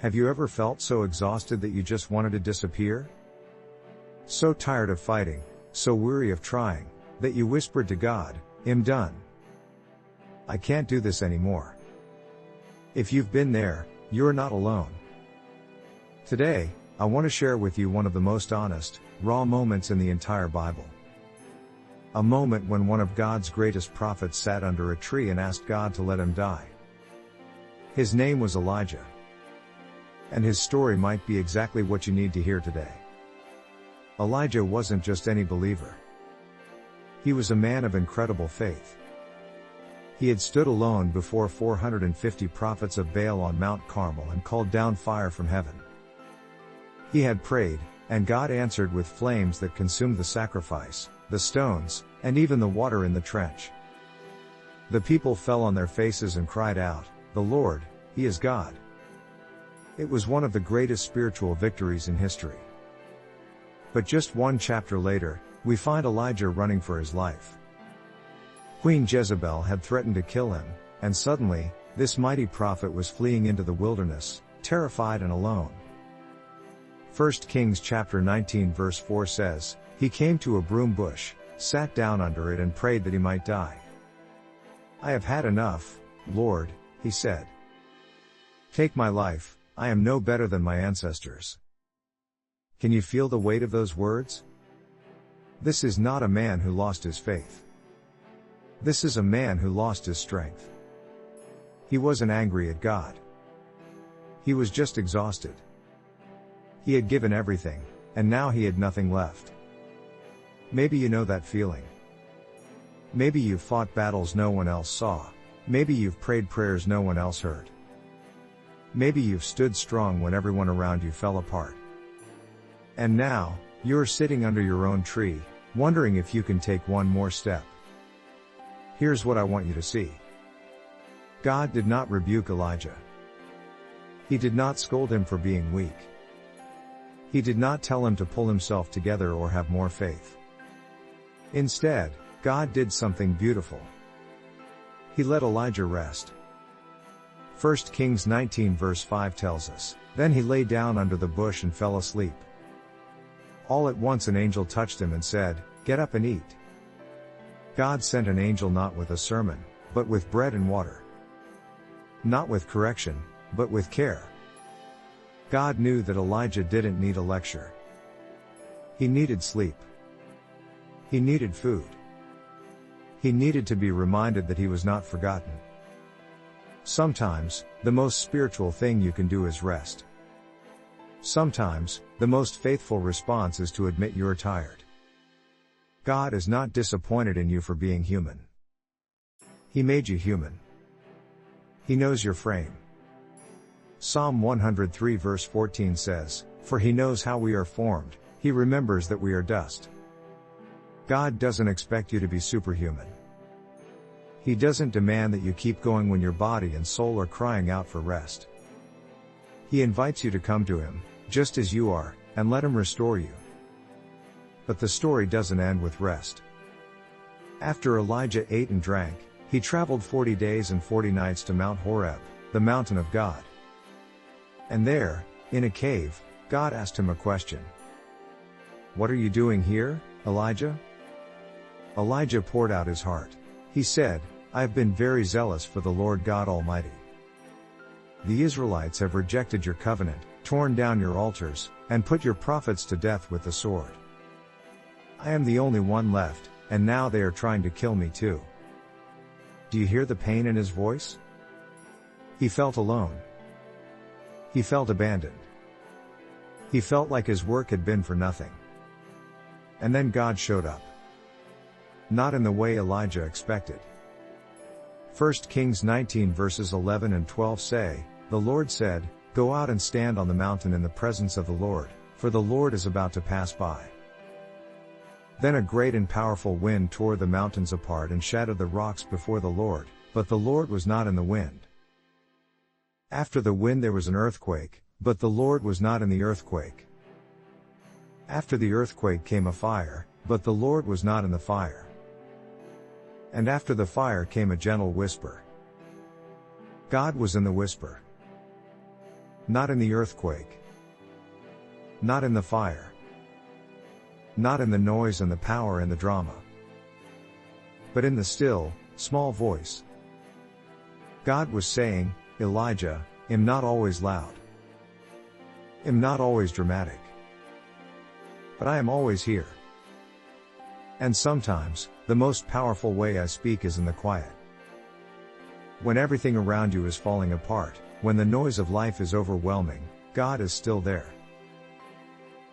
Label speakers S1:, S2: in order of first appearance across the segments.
S1: Have you ever felt so exhausted that you just wanted to disappear? So tired of fighting, so weary of trying, that you whispered to God, "I'm done. I can't do this anymore." If you've been there, you're not alone. Today, I want to share with you one of the most honest, raw moments in the entire Bible. A moment when one of God's greatest prophets sat under a tree and asked God to let him die. His name was Elijah. And his story might be exactly what you need to hear today. Elijah wasn't just any believer. He was a man of incredible faith. He had stood alone before 450 prophets of Baal on Mount Carmel and called down fire from heaven. He had prayed, and God answered with flames that consumed the sacrifice, the stones, and even the water in the trench. The people fell on their faces and cried out, "The Lord, He is God." It was one of the greatest spiritual victories in history. But just one chapter later, we find Elijah running for his life. Queen Jezebel had threatened to kill him, and suddenly, this mighty prophet was fleeing into the wilderness, terrified and alone. 1 Kings chapter 19 verse 4 says, "He came to a broom bush, sat down under it and prayed that he might die. 'I have had enough, Lord,' he said. 'Take my life, I am no better than my ancestors.'" Can you feel the weight of those words? This is not a man who lost his faith. This is a man who lost his strength. He wasn't angry at God. He was just exhausted. He had given everything, and now he had nothing left. Maybe you know that feeling. Maybe you've fought battles no one else saw. Maybe you've prayed prayers no one else heard. Maybe you've stood strong when everyone around you fell apart. And now, you're sitting under your own tree, wondering if you can take one more step. Here's what I want you to see. God did not rebuke Elijah. He did not scold him for being weak. He did not tell him to pull himself together or have more faith. Instead, God did something beautiful. He let Elijah rest. 1 Kings 19 verse 5 tells us, "Then he lay down under the bush and fell asleep. All at once an angel touched him and said, 'Get up and eat.' God sent an angel not with a sermon, but with bread and water. Not with correction, but with care. God knew that Elijah didn't need a lecture. He needed sleep. He needed food. He needed to be reminded that he was not forgotten. Sometimes, the most spiritual thing you can do is rest. Sometimes, the most faithful response is to admit you're tired. God is not disappointed in you for being human. He made you human. He knows your frame. Psalm 103 verse 14 says, "For he knows how we are formed, he remembers that we are dust." God doesn't expect you to be superhuman. He doesn't demand that you keep going when your body and soul are crying out for rest. He invites you to come to him, just as you are, and let him restore you. But the story doesn't end with rest. After Elijah ate and drank, he traveled 40 days and 40 nights to Mount Horeb, the mountain of God. And there, in a cave, God asked him a question. "What are you doing here, Elijah?" Elijah poured out his heart. He said, "I have been very zealous for the Lord God Almighty. The Israelites have rejected your covenant, torn down your altars, and put your prophets to death with the sword. I am the only one left, and now they are trying to kill me too." Do you hear the pain in his voice? He felt alone. He felt abandoned. He felt like his work had been for nothing. And then God showed up. Not in the way Elijah expected. 1 Kings 19 verses 11 and 12 say, "The Lord said, 'Go out and stand on the mountain in the presence of the Lord, for the Lord is about to pass by.' Then a great and powerful wind tore the mountains apart and shattered the rocks before the Lord, but the Lord was not in the wind. After the wind there was an earthquake, but the Lord was not in the earthquake. After the earthquake came a fire, but the Lord was not in the fire. And after the fire came a gentle whisper. God was in the whisper. Not in the earthquake. Not in the fire. Not in the noise and the power and the drama. But in the still, small voice. God was saying, Elijah, I'm not always loud. I'm not always dramatic. But I am always here. And sometimes, the most powerful way I speak is in the quiet. When everything around you is falling apart, when the noise of life is overwhelming, God is still there.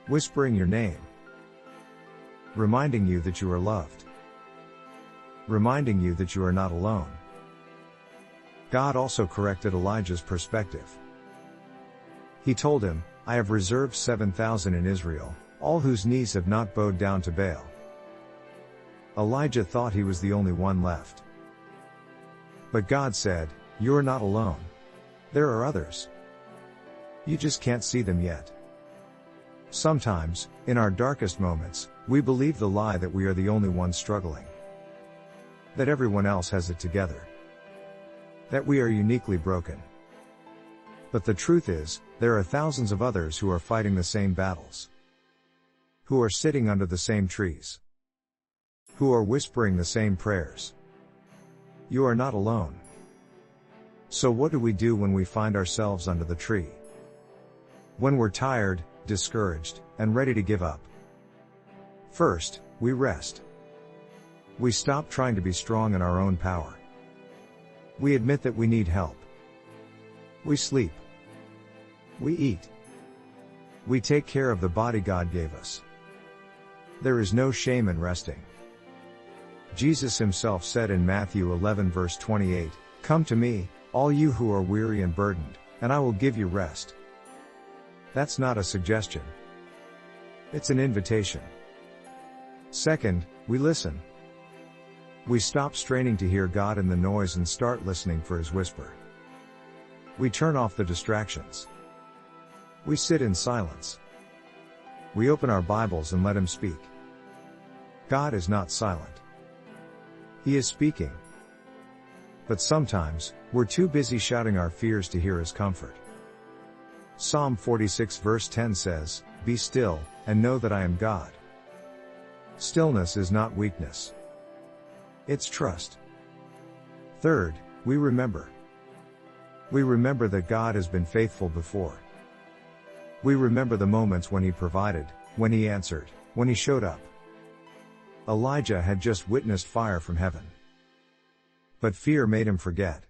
S1: Whispering your name. Reminding you that you are loved. Reminding you that you are not alone. God also corrected Elijah's perspective. He told him, I have reserved 7,000 in Israel, all whose knees have not bowed down to Baal. Elijah thought he was the only one left. But God said, you're not alone. There are others. You just can't see them yet. Sometimes, in our darkest moments, we believe the lie that we are the only ones struggling. That everyone else has it together. That we are uniquely broken. But the truth is, there are thousands of others who are fighting the same battles. Who are sitting under the same trees. Who are whispering the same prayers. You are not alone. So what do we do when we find ourselves under the tree? When we're tired, discouraged, and ready to give up? First, we rest. We stop trying to be strong in our own power. We admit that we need help. We sleep. We eat. We take care of the body God gave us. There is no shame in resting. Jesus himself said in Matthew 11 verse 28, Come to me, all you who are weary and burdened, and I will give you rest. That's not a suggestion. It's an invitation. Second, we listen. We stop straining to hear God in the noise and start listening for his whisper. We turn off the distractions. We sit in silence. We open our Bibles and let him speak. God is not silent. He is speaking. But sometimes, we're too busy shouting our fears to hear his comfort. Psalm 46 verse 10 says, Be still, and know that I am God. Stillness is not weakness. It's trust. Third, we remember. We remember that God has been faithful before. We remember the moments when he provided, when he answered, when he showed up. Elijah had just witnessed fire from heaven. But fear made him forget.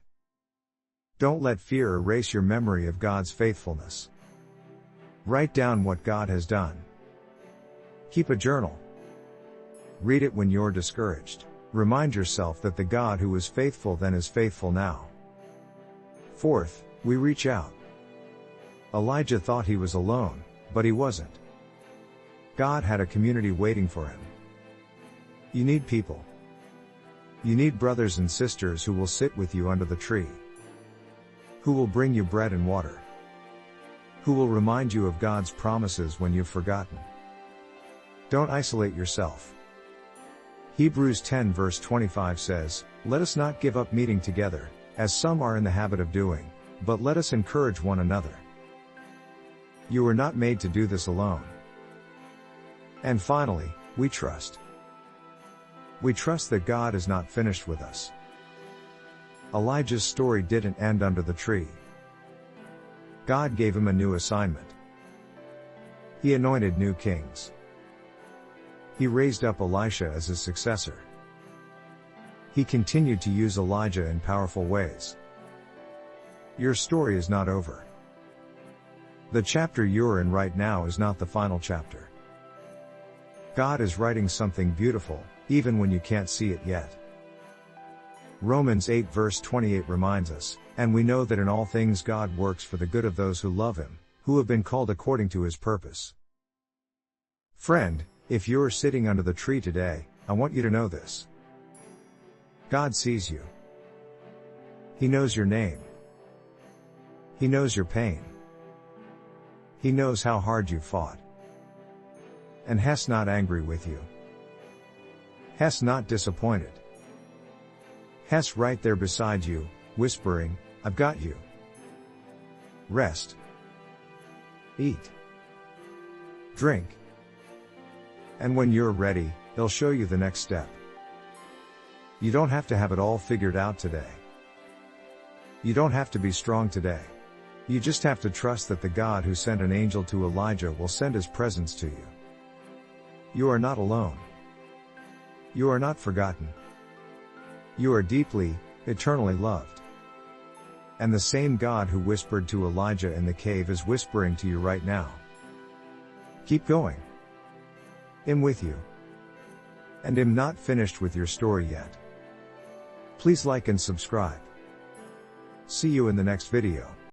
S1: Don't let fear erase your memory of God's faithfulness. Write down what God has done. Keep a journal. Read it when you're discouraged. Remind yourself that the God who was faithful then is faithful now. Fourth, we reach out. Elijah thought he was alone, but he wasn't. God had a community waiting for him. You need people. You need brothers and sisters who will sit with you under the tree. Who will bring you bread and water. Who will remind you of God's promises when you've forgotten. Don't isolate yourself. Hebrews 10 verse 25 says, Let us not give up meeting together, as some are in the habit of doing, but let us encourage one another. You are not made to do this alone. And finally, we trust. We trust that God is not finished with us. Elijah's story didn't end under the tree. God gave him a new assignment. He anointed new kings. He raised up Elisha as his successor. He continued to use Elijah in powerful ways. Your story is not over. The chapter you're in right now is not the final chapter. God is writing something beautiful, even when you can't see it yet. Romans 8 verse 28 reminds us, and we know that in all things God works for the good of those who love him, who have been called according to his purpose. Friend, if you're sitting under the tree today, I want you to know this. God sees you. He knows your name. He knows your pain. He knows how hard you fought. And He's not angry with you. He's not disappointed. He's right there beside you, whispering, I've got you. Rest. eat, drink. And when you're ready, he'll show you the next step. You don't have to have it all figured out today. You don't have to be strong today. You just have to trust that the God who sent an angel to Elijah will send his presence to you. You are not alone. You are not forgotten. You are deeply, eternally loved. And the same God who whispered to Elijah in the cave is whispering to you right now. Keep going. I'm with you. And I'm not finished with your story yet. Please like and subscribe. See you in the next video.